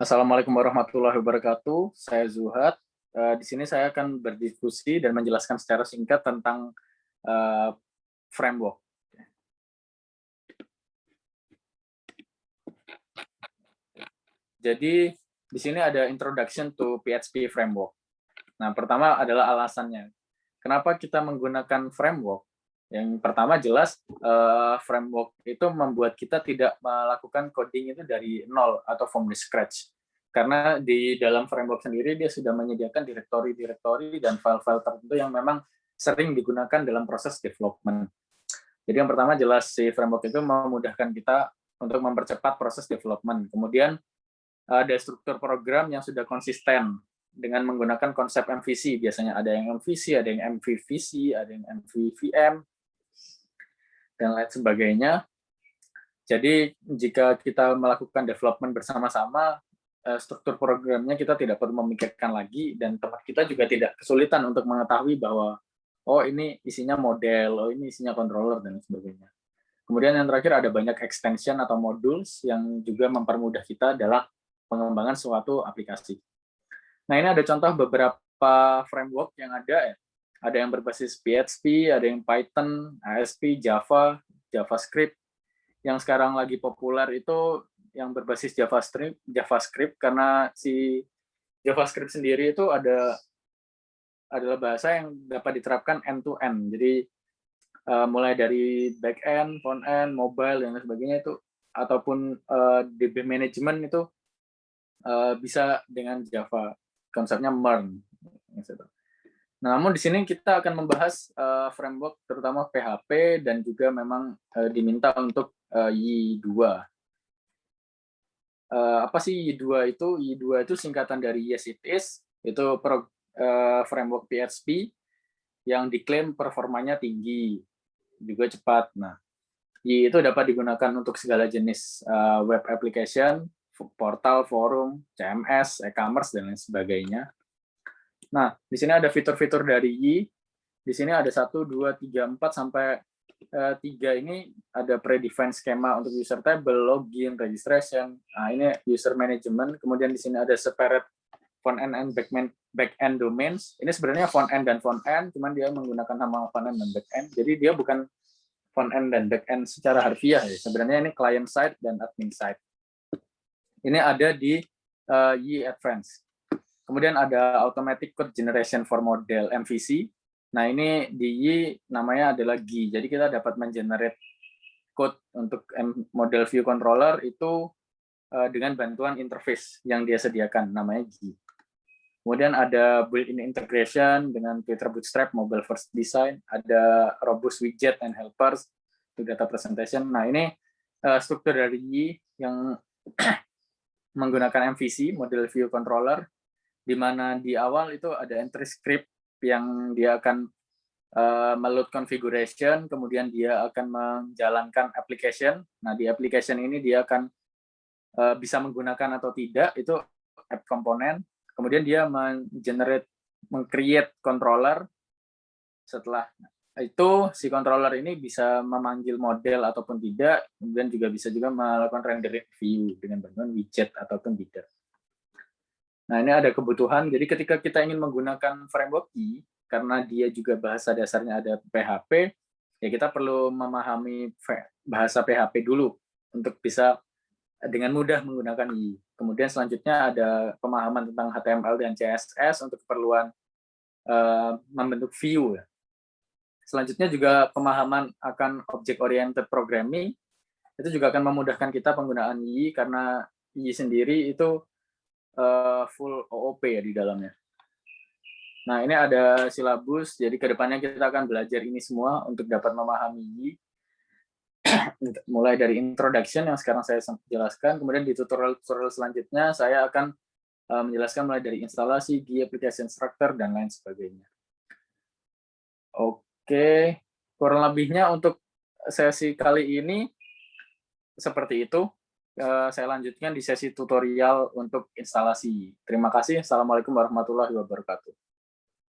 Assalamualaikum warahmatullahi wabarakatuh. Saya Zuhad. Di sini saya akan berdiskusi dan menjelaskan secara singkat tentang eh, framework. Jadi di sini ada introduction to PHP framework. Nah, pertama adalah alasannya. Kenapa kita menggunakan framework? Yang pertama jelas framework itu membuat kita tidak melakukan coding itu dari nol atau from the scratch. Karena di dalam framework sendiri dia sudah menyediakan direktori-direktori dan file-file tertentu yang memang sering digunakan dalam proses development. Jadi yang pertama jelas si framework itu memudahkan kita untuk mempercepat proses development. Kemudian ada struktur program yang sudah konsisten dengan menggunakan konsep MVC. Biasanya ada yang MVC, ada yang MVVC, ada yang MVVM, dan lain sebagainya. Jadi jika kita melakukan development bersama-sama, struktur programnya kita tidak perlu memikirkan lagi, dan tempat kita juga tidak kesulitan untuk mengetahui bahwa oh ini isinya model, oh ini isinya controller, dan sebagainya. Kemudian yang terakhir ada banyak extension atau modules yang juga mempermudah kita dalam pengembangan suatu aplikasi. Nah, ini ada contoh beberapa framework yang ada ya. Ada yang berbasis PHP, ada yang Python, ASP, Java, JavaScript. Yang sekarang lagi populer itu yang berbasis JavaScript karena si JavaScript sendiri itu adalah bahasa yang dapat diterapkan end-to-end. Jadi mulai dari back-end, front-end, mobile, dan sebagainya itu, ataupun DB management itu bisa dengan Java. Konsepnya MERN. Namun di sini kita akan membahas framework terutama PHP dan juga memang diminta untuk Y2. Apa sih Y2 itu? Y2 itu singkatan dari Yes It Is, itu framework PHP yang diklaim performanya tinggi, juga cepat. Nah, Y itu dapat digunakan untuk segala jenis web application, portal, forum, CMS, e-commerce, dan lain sebagainya. Nah, di sini ada fitur-fitur dari Y. Di sini ada 1, 2, 3, 4, sampai 3 ini ada predefined schema untuk user table, login, registration. Nah, ini user management. Kemudian di sini ada separate front end and back end domains. Ini sebenarnya front end dan front end, cuman dia menggunakan nama front end dan back end. Jadi dia bukan front end dan back end secara harfiah ya. Sebenarnya ini client side dan admin side. Ini ada di Y Advanced. Kemudian ada automatic code generation for model MVC. Nah, ini di Y namanya adalah GI. Jadi kita dapat mengenerate code untuk model view controller itu dengan bantuan interface yang dia sediakan, namanya GI. Kemudian ada built-in integration dengan Twitter Bootstrap, mobile first design, ada robust widget and helpers untuk data presentation. Nah, ini struktur dari Y yang menggunakan MVC, model view controller, di mana di awal itu ada entry script yang dia akan meload configuration, kemudian dia akan menjalankan application. Nah, di application ini dia akan bisa menggunakan atau tidak, itu app component. Kemudian dia meng-create controller. Setelah itu, si controller ini bisa memanggil model ataupun tidak, kemudian bisa juga melakukan rendering view dengan bantuan widget ataupun tidak. Nah, ini ada kebutuhan. Jadi ketika kita ingin menggunakan framework Y, karena dia juga bahasa dasarnya ada PHP, ya kita perlu memahami bahasa PHP dulu untuk bisa dengan mudah menggunakan Y. Kemudian selanjutnya ada pemahaman tentang HTML dan CSS untuk keperluan membentuk view. Selanjutnya juga pemahaman akan object-oriented programming, itu juga akan memudahkan kita penggunaan Y, karena Y sendiri itu full OOP ya di dalamnya. Nah, ini ada silabus, jadi kedepannya kita akan belajar ini semua untuk dapat memahami Y. Mulai dari introduction yang sekarang saya jelaskan, kemudian di tutorial selanjutnya saya akan menjelaskan mulai dari instalasi, GUI, application structure, dan lain sebagainya. Oke, kurang lebihnya untuk sesi kali ini seperti itu. Saya lanjutkan di sesi tutorial untuk instalasi. Terima kasih. Assalamualaikum warahmatullahi wabarakatuh.